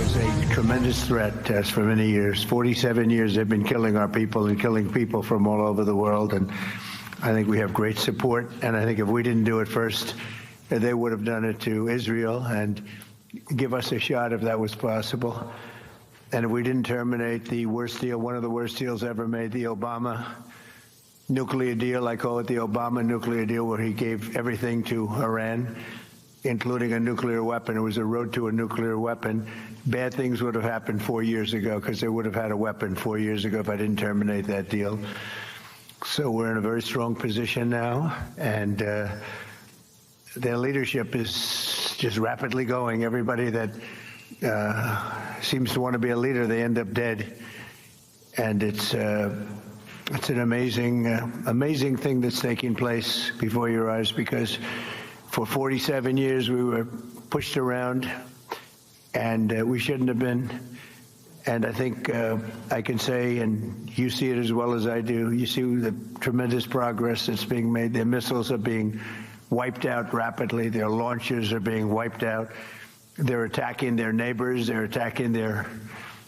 was a tremendous threat to us for many years. 47 years they've been killing our people and killing people from all over the world. And I think we have great support. And I think if we didn't do it first, they would have done it to Israel and give us a shot if that was possible. And if we didn't terminate the worst deal, one of the worst deals ever made, the Obama nuclear deal, I call it the Obama nuclear deal, where he gave everything to Iran, including a nuclear weapon. It was a road to a nuclear weapon. Bad things would have happened 4 years ago because they would have had a weapon 4 years ago if I didn't terminate that deal. So we're in a very strong position now, and their leadership is just rapidly going. Everybody that seems to want to be a leader, they end up dead. And it's an amazing thing that's taking place before your eyes, because for 47 years we were pushed around, and we shouldn't have been. And I think I can say, and you see it as well as I do, you see the tremendous progress that's being made. Their missiles are being wiped out rapidly. Their launchers are being wiped out. They're attacking their neighbors. They're attacking their,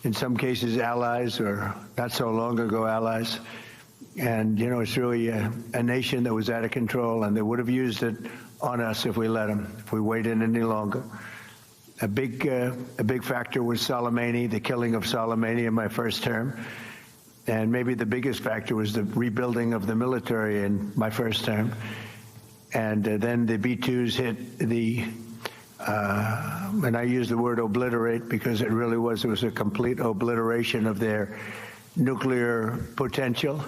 in some cases, allies, or not so long ago allies. And, you know, it's really a nation that was out of control, and they would have used it on us if we let them, if we waited any longer. A big factor was Soleimani, the killing of Soleimani in my first term. And maybe the biggest factor was the rebuilding of the military in my first term. And then the B-2s hit the, and I use the word obliterate because it really was a complete obliteration of their nuclear potential.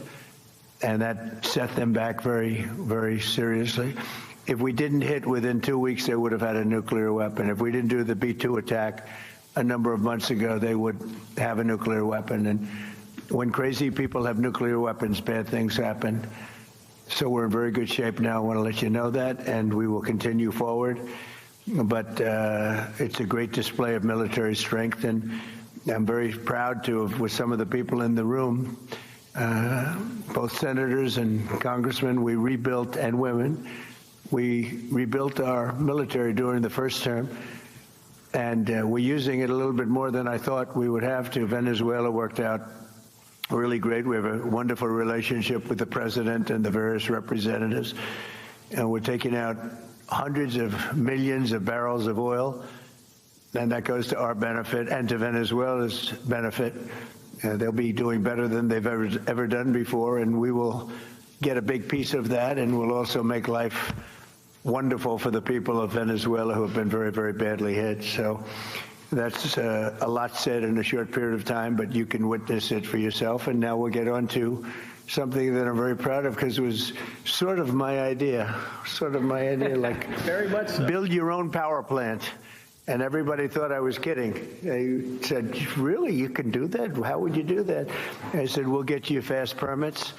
And that set them back very, very seriously. If we didn't hit within 2 weeks, they would have had a nuclear weapon. If we didn't do the B-2 attack a number of months ago, they would have a nuclear weapon. And when crazy people have nuclear weapons, bad things happen. So we're in very good shape now. I want to let you know that, and we will continue forward. But it's a great display of military strength, and I'm very proud to have, with some of the people in the room, both senators and congressmen, we rebuilt, and women, we rebuilt our military during the first term, and we're using it a little bit more than I thought we would have to. Venezuela worked out really great. We have a wonderful relationship with the president and the various representatives, and we're taking out hundreds of millions of barrels of oil, and that goes to our benefit and to Venezuela's benefit. They'll be doing better than they've ever done before, and we will get a big piece of that, and we'll also make life wonderful for the people of Venezuela who have been very, very badly hit. So that's a lot said in a short period of time, but you can witness it for yourself. And now we'll get on to something that I'm very proud of, because it was sort of my idea, like very much so. Build your own power plant. And everybody thought I was kidding. They said, really, you can do that? How would you do that? I said, we'll get you fast permits.